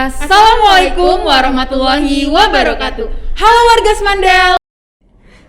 Assalamualaikum warahmatullahi wabarakatuh. Halo warga Semandel.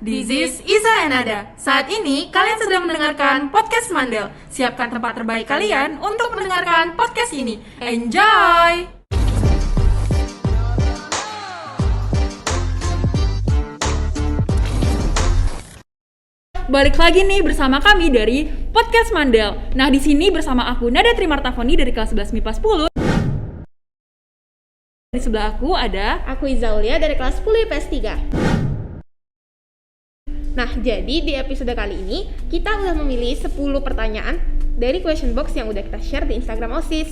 This is Isa Enada. Saat ini kalian sedang mendengarkan podcast Mandel. Siapkan tempat terbaik kalian untuk mendengarkan podcast ini. Enjoy! Balik lagi nih bersama kami dari podcast Mandel. Nah, di sini bersama aku Nada Trimartafoni dari kelas 11 MIPA 10. Di sebelah aku ada aku Izaulia dari kelas 10 IPS 3. Nah, jadi di episode kali ini kita udah memilih 10 pertanyaan dari question box yang udah kita share di Instagram OSIS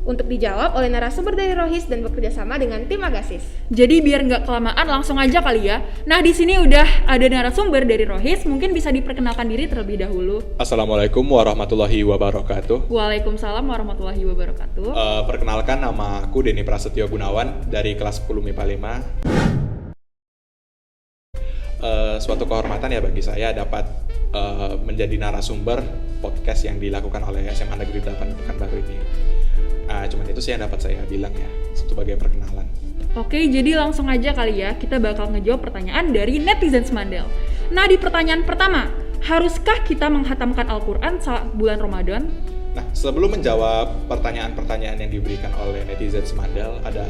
untuk dijawab oleh narasumber dari Rohis dan bekerja sama dengan tim Agasis. Jadi biar nggak kelamaan langsung aja kali ya. Nah, di sini udah ada narasumber dari Rohis, mungkin bisa diperkenalkan diri terlebih dahulu. Assalamualaikum warahmatullahi wabarakatuh. Waalaikumsalam warahmatullahi wabarakatuh. Perkenalkan, nama aku Denny Prasetyo Gunawan dari kelas 10 MIPA 5. Suatu kehormatan ya bagi saya dapat menjadi narasumber podcast yang dilakukan oleh SMA Negeri 8 Pekanbaru ini. Cuman itu sih yang dapat saya bilang ya sebagai perkenalan. Oke, jadi langsung aja kali ya kita bakal ngejawab pertanyaan dari netizen Semandel. Nah, di pertanyaan pertama, haruskah kita menghatamkan Al-Quran saat bulan Ramadan? Nah, sebelum menjawab pertanyaan-pertanyaan yang diberikan oleh netizen Semandel, ada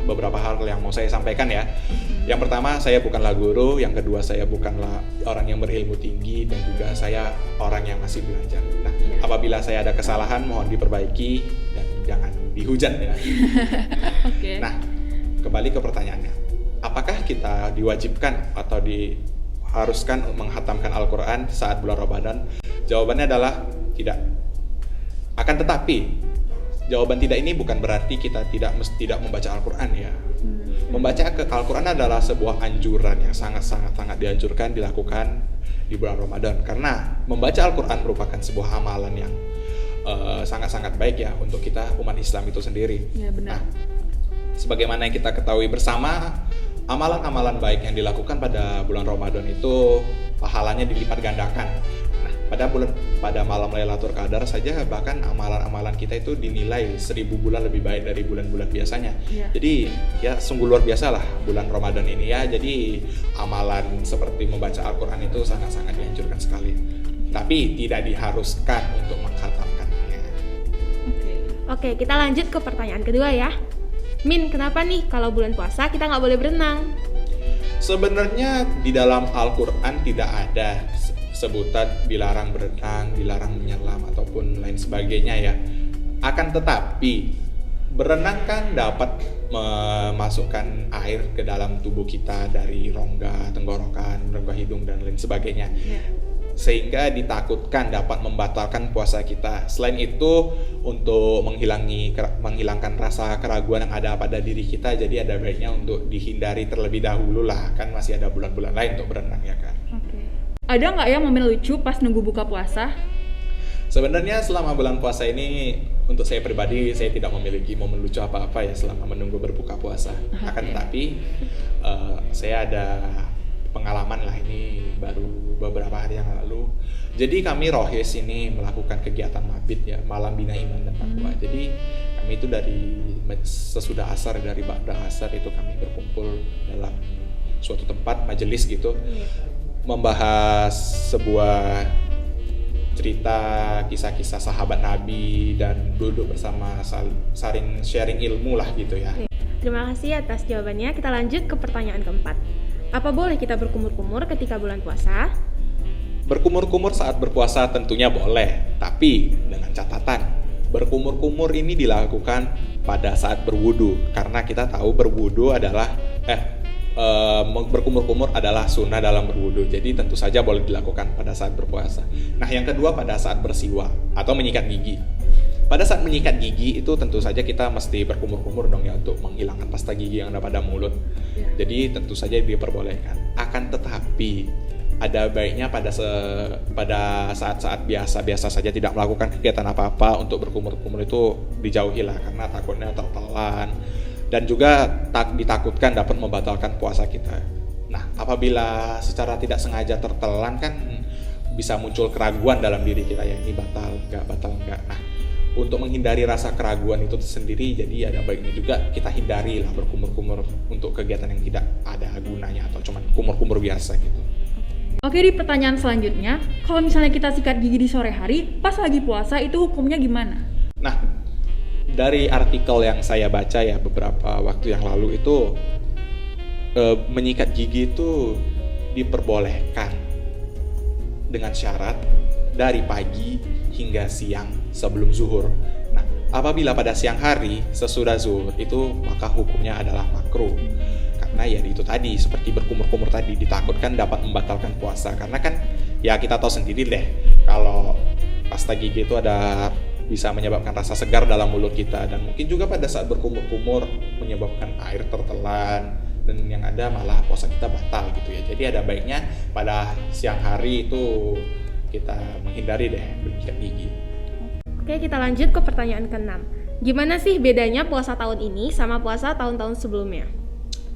beberapa hal yang mau saya sampaikan ya. Yang pertama, saya bukanlah guru. Yang kedua, saya bukanlah orang yang berilmu tinggi. Dan juga saya orang yang masih belajar. Nah, apabila saya ada kesalahan, mohon diperbaiki dan jangan dihujat ya. Okay. Nah, kembali ke pertanyaannya. Apakah kita diwajibkan atau diharuskan menghatamkan Al-Quran saat bulan Ramadan? Jawabannya adalah tidak. Akan tetapi, jawaban tidak ini bukan berarti kita tidak membaca Al-Quran ya. Membaca Al-Quran adalah sebuah anjuran yang sangat dianjurkan dilakukan di bulan Ramadan. Karena membaca Al-Quran merupakan sebuah amalan yang sangat-sangat baik ya untuk kita umat Islam itu sendiri. Ya, benar. Nah, sebagaimana yang kita ketahui bersama, amalan-amalan baik yang dilakukan pada bulan Ramadan itu pahalanya dilipat gandakan. Pada malam Lailatul Qadar saja bahkan amalan-amalan kita itu dinilai 1000 bulan lebih baik dari bulan-bulan biasanya. Jadi ya sungguh luar biasa lah bulan Ramadan ini ya. Jadi amalan seperti membaca Al-Quran itu sangat-sangat dianjurkan sekali. Tapi tidak diharuskan untuk mengkhatamkannya. Oke, kita lanjut ke pertanyaan kedua ya. Min, kenapa nih kalau bulan puasa kita nggak boleh berenang? Sebenarnya di dalam Al-Quran tidak ada sebutan dilarang berenang, dilarang menyelam ataupun lain sebagainya ya. Akan tetapi berenang kan dapat memasukkan air ke dalam tubuh kita dari rongga tenggorokan, rongga hidung dan lain sebagainya. Sehingga ditakutkan dapat membatalkan puasa kita. Selain itu untuk menghilangkan rasa keraguan yang ada pada diri kita, jadi ada baiknya untuk dihindari terlebih dahulu lah. Kan masih ada bulan-bulan lain untuk berenang ya kan. Ada nggak ya momen lucu pas nunggu buka puasa? Sebenarnya selama bulan puasa ini untuk saya pribadi saya tidak memiliki momen lucu apa-apa ya selama menunggu berbuka puasa. Akan tetapi saya ada pengalaman lah ini baru beberapa hari yang lalu. Jadi kami Rohis ini melakukan kegiatan mabit ya, malam bina iman dan takwa. Jadi kami itu dari sesudah asar, dari ba'da asar itu kami berkumpul dalam suatu tempat majelis gitu. Membahas sebuah cerita kisah-kisah sahabat Nabi dan duduk bersama saling sharing ilmu lah gitu ya. Terima kasih atas jawabannya. Kita lanjut ke pertanyaan keempat. Apa boleh kita berkumur-kumur ketika bulan puasa? Berkumur-kumur saat berpuasa tentunya boleh, tapi dengan catatan berkumur-kumur ini dilakukan pada saat berwudu karena kita tahu berwudu adalah berkumur-kumur adalah sunnah dalam berwudu. Jadi tentu saja boleh dilakukan pada saat berpuasa. Nah, yang kedua pada saat bersiwak atau menyikat gigi. Pada saat menyikat gigi itu tentu saja kita mesti berkumur-kumur dong ya untuk menghilangkan pasta gigi yang ada pada mulut. Jadi tentu saja diperbolehkan. Akan tetapi ada baiknya pada saat-saat biasa saja tidak melakukan kegiatan apa-apa untuk berkumur-kumur itu dijauhilah karena takutnya tertelan. Dan juga ditakutkan dapat membatalkan puasa kita. Nah, apabila secara tidak sengaja tertelan kan bisa muncul keraguan dalam diri kita ya, ini batal enggak. Nah, untuk menghindari rasa keraguan itu sendiri, jadi ada baiknya juga kita hindari lah berkumur-kumur untuk kegiatan yang tidak ada gunanya atau cuman kumur-kumur biasa gitu. Oke, di pertanyaan selanjutnya, kalau misalnya kita sikat gigi di sore hari pas lagi puasa itu hukumnya gimana? Nah, dari artikel yang saya baca ya beberapa waktu yang lalu itu menyikat gigi itu diperbolehkan dengan syarat dari pagi hingga siang sebelum zuhur. Nah, apabila pada siang hari sesudah zuhur itu maka hukumnya adalah makruh. Karena ya itu tadi seperti berkumur-kumur tadi ditakutkan dapat membatalkan puasa. Karena kan ya kita tahu sendiri deh kalau pasta gigi itu bisa menyebabkan rasa segar dalam mulut kita, dan mungkin juga pada saat berkumur-kumur menyebabkan air tertelan dan yang ada malah puasa kita batal gitu ya. Jadi ada baiknya pada siang hari itu kita menghindari deh bersikat gigi. Oke, kita lanjut ke pertanyaan ke-6. Gimana sih bedanya puasa tahun ini sama puasa tahun-tahun sebelumnya?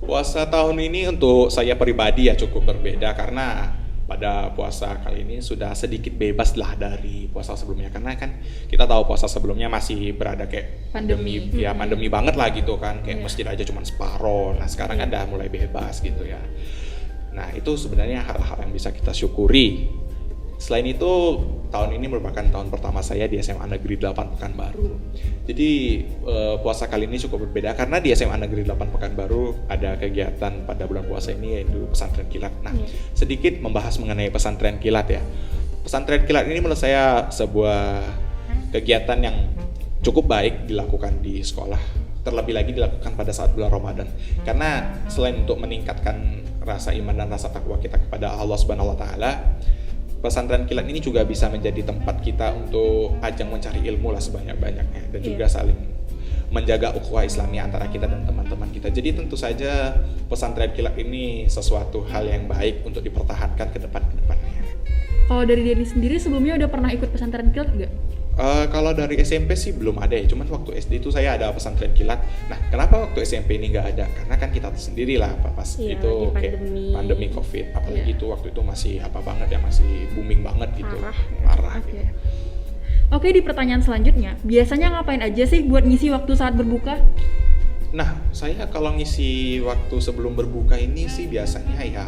Puasa tahun ini untuk saya pribadi ya cukup berbeda, karena pada puasa kali ini sudah sedikit bebas lah dari puasa sebelumnya. Karena kan kita tahu puasa sebelumnya masih berada kayak pandemi banget lah gitu kan, kayak masjid aja cuma separoh. Nah sekarang kan udah mulai bebas gitu ya. Nah itu sebenarnya hal-hal yang bisa kita syukuri. Selain itu, tahun ini merupakan tahun pertama saya di SMA Negeri 8 Pekanbaru. Jadi puasa kali ini cukup berbeda karena di SMA Negeri 8 Pekanbaru ada kegiatan pada bulan puasa ini yaitu pesantren kilat. Nah, sedikit membahas mengenai pesantren kilat ya. Pesantren kilat ini menurut saya sebuah kegiatan yang cukup baik dilakukan di sekolah. Terlebih lagi dilakukan pada saat bulan Ramadan. Karena selain untuk meningkatkan rasa iman dan rasa takwa kita kepada Allah Subhanahu wa taala, pesantren kilat ini juga bisa menjadi tempat kita untuk ajang mencari ilmu lah sebanyak-banyaknya, dan juga saling menjaga ukhuwah Islami antara kita dan teman-teman kita. Jadi tentu saja pesantren kilat ini sesuatu hal yang baik untuk dipertahankan ke depannya. Kalau dari Denny sendiri sebelumnya udah pernah ikut pesantren kilat nggak? Kalau dari SMP sih belum ada ya, cuman waktu SD itu saya ada pesantren kilat. Nah, kenapa waktu SMP ini nggak ada? Karena kan kita sendiri lah pas itu kayak pandemi COVID, apalagi itu waktu itu masih masih booming banget gitu, parah gitu. Oke, di pertanyaan selanjutnya, biasanya ngapain aja sih buat ngisi waktu saat berbuka? Nah, saya kalau ngisi waktu sebelum berbuka ini sih biasanya ya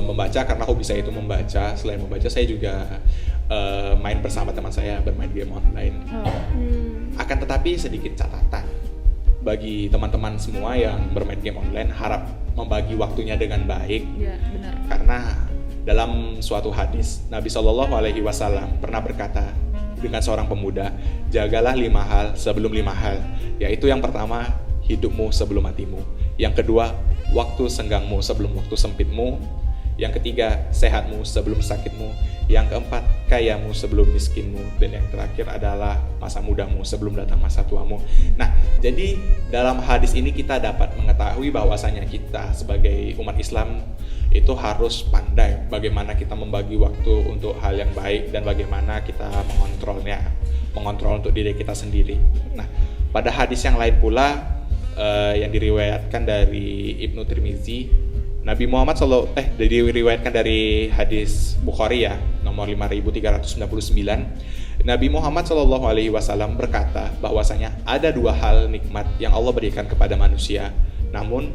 membaca, karena hobi saya itu membaca. Selain membaca, saya juga main bersama teman saya, bermain game online. Akan tetapi sedikit catatan bagi teman-teman semua yang bermain game online, harap membagi waktunya dengan baik. Ya, benar. Karena dalam suatu hadis Nabi SAW pernah berkata dengan seorang pemuda, jagalah 5 hal sebelum 5 hal, yaitu yang pertama, hidupmu sebelum matimu. Yang kedua, waktu senggangmu sebelum waktu sempitmu. Yang ketiga, sehatmu sebelum sakitmu. Yang keempat, kayamu sebelum miskinmu. Dan yang terakhir adalah masa mudamu sebelum datang masa tuamu. Nah, jadi dalam hadis ini kita dapat mengetahui bahwasanya kita sebagai umat Islam itu harus pandai bagaimana kita membagi waktu untuk hal yang baik dan bagaimana kita mengontrol untuk diri kita sendiri. Nah, pada hadis yang lain pula yang diriwayatkan dari Ibnu Tirmizi, Nabi Muhammad diriwayatkan dari hadis Bukhari ya, nomor 5399. Nabi Muhammad SAW berkata bahwasanya ada 2 hal nikmat yang Allah berikan kepada manusia, namun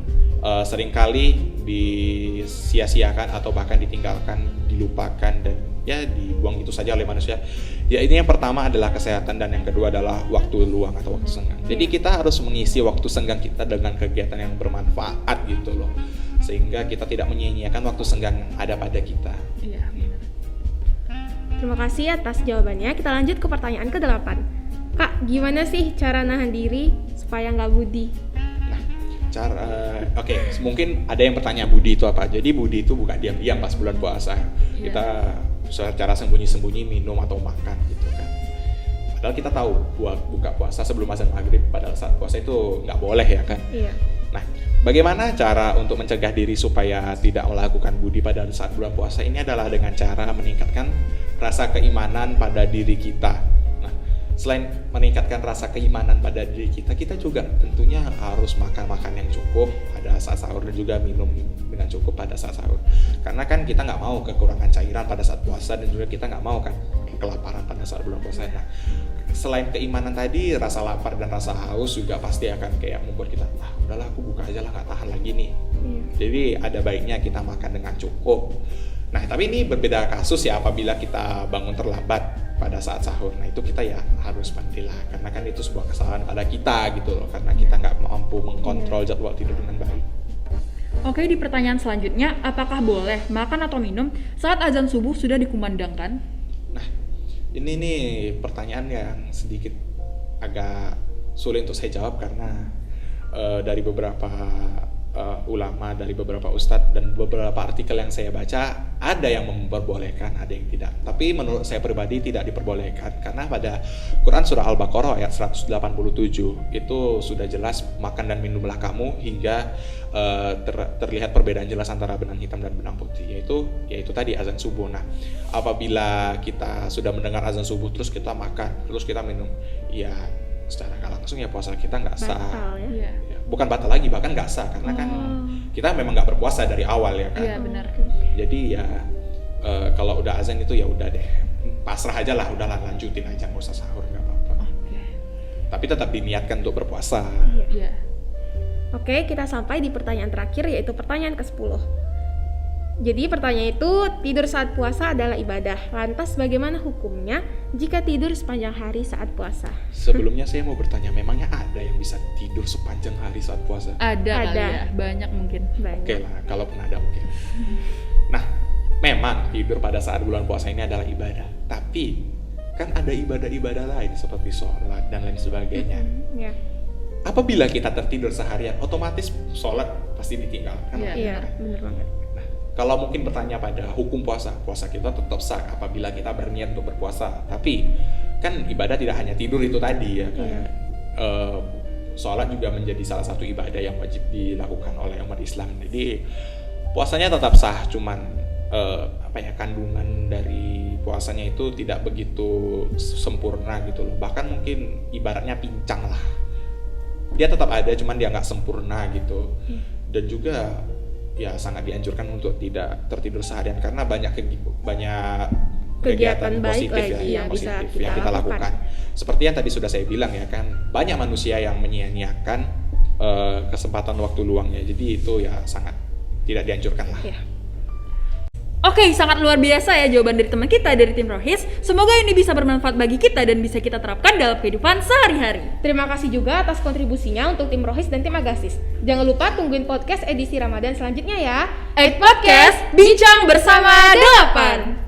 seringkali disia-siakan atau bahkan ditinggalkan, dilupakan, dan ya dibuang itu saja oleh manusia. Ya, ini yang pertama adalah kesehatan, dan yang kedua adalah waktu luang atau waktu senggang. Jadi kita harus mengisi waktu senggang kita dengan kegiatan yang bermanfaat gitu loh, sehingga kita tidak menyia-nyiakan waktu senggang yang ada pada kita. Iya, benar. Terima kasih atas jawabannya. Kita lanjut ke pertanyaan ke-8. Kak, gimana sih cara nahan diri supaya nggak budi? Mungkin ada yang bertanya budi itu apa. Jadi budi itu bukan diam-diam pas bulan puasa. Kita secara sembunyi-sembunyi minum atau makan gitu kan. Padahal kita tahu buka puasa sebelum azan maghrib, padahal saat puasa itu nggak boleh ya kan. Iya. Nah, bagaimana cara untuk mencegah diri supaya tidak melakukan budi pada saat bulan puasa ini adalah dengan cara meningkatkan rasa keimanan pada diri kita. Selain meningkatkan rasa keimanan pada diri kita, kita juga tentunya harus makan yang cukup pada saat sahur dan juga minum dengan cukup pada saat sahur. Karena kan kita nggak mau kekurangan cairan pada saat puasa, dan juga kita nggak mau kan kelaparan pada saat bulan puasa. Nah, selain keimanan tadi, rasa lapar dan rasa haus juga pasti akan kayak membuat kita, udahlah aku buka aja lah, nggak tahan lagi nih. Jadi ada baiknya kita makan dengan cukup. Nah, tapi ini berbeda kasus ya apabila kita bangun terlambat pada saat sahur. Nah, itu kita ya harus mandilah, karena kan itu sebuah kesalahan pada kita gitu loh, karena kita nggak mampu mengkontrol jadwal tidur dengan baik. Oke, di pertanyaan selanjutnya, apakah boleh makan atau minum saat azan subuh sudah dikumandangkan? Nah, ini nih pertanyaan yang sedikit agak sulit untuk saya jawab karena dari beberapa ulama, dari beberapa ustadz dan beberapa artikel yang saya baca, ada yang memperbolehkan, ada yang tidak. Tapi menurut saya pribadi tidak diperbolehkan, karena pada Quran surah Al-Baqarah ayat 187 itu sudah jelas, makan dan minumlah kamu hingga terlihat perbedaan jelas antara benang hitam dan benang putih, yaitu tadi azan subuh. Nah, apabila kita sudah mendengar azan subuh terus kita makan, terus kita minum, ya secara nggak langsung ya puasa kita nggak sah. Iya. Bukan batal lagi, bahkan nggak sah, karena kan kita memang nggak berpuasa dari awal ya kan. Iya, benar. Jadi ya kalau udah azan itu ya udah deh, pasrah aja lah, udahlah lanjutin aja, nggak usah sahur, nggak apa-apa. Tapi tetap diniatkan untuk berpuasa. Iya. Oke, kita sampai di pertanyaan terakhir, yaitu pertanyaan ke-10. Jadi pertanyaan itu, tidur saat puasa adalah ibadah. Lantas bagaimana hukumnya jika tidur sepanjang hari saat puasa? Sebelumnya saya mau bertanya, memangnya ada yang bisa tidur sepanjang hari saat puasa? Ada kali ya, banyak mungkin. Banyak. Oke lah, kalaupun ada oke. Nah, memang tidur pada saat bulan puasa ini adalah ibadah. Tapi kan ada ibadah-ibadah lain seperti sholat dan lain sebagainya. Ya. Apabila kita tertidur seharian, otomatis sholat pasti ditinggalkan. Iya, benar banget. Nah, kalau mungkin bertanya pada hukum puasa kita tetap sah apabila kita berniat untuk berpuasa. Tapi kan ibadah tidak hanya tidur itu tadi ya kan. Sholat juga menjadi salah satu ibadah yang wajib dilakukan oleh umat Islam. Jadi puasanya tetap sah, cuman kandungan dari puasanya itu tidak begitu sempurna gitu loh. Bahkan mungkin ibaratnya pincang lah. Dia tetap ada, cuman dia nggak sempurna gitu. Dan juga ya sangat dianjurkan untuk tidak tertidur seharian karena banyak kegiatan baik positif lagi yang bisa yang kita lakukan. Seperti yang tadi sudah saya bilang ya kan, banyak manusia yang menyia-nyiakan kesempatan waktu luangnya. Jadi itu ya sangat tidak dianjurkan lah. Iya. Oke, sangat luar biasa ya jawaban dari teman kita dari tim Rohis. Semoga ini bisa bermanfaat bagi kita dan bisa kita terapkan dalam kehidupan sehari-hari. Terima kasih juga atas kontribusinya untuk tim Rohis dan tim Agasis. Jangan lupa tungguin podcast edisi Ramadan selanjutnya ya. Podcast Bincang Bersama 8.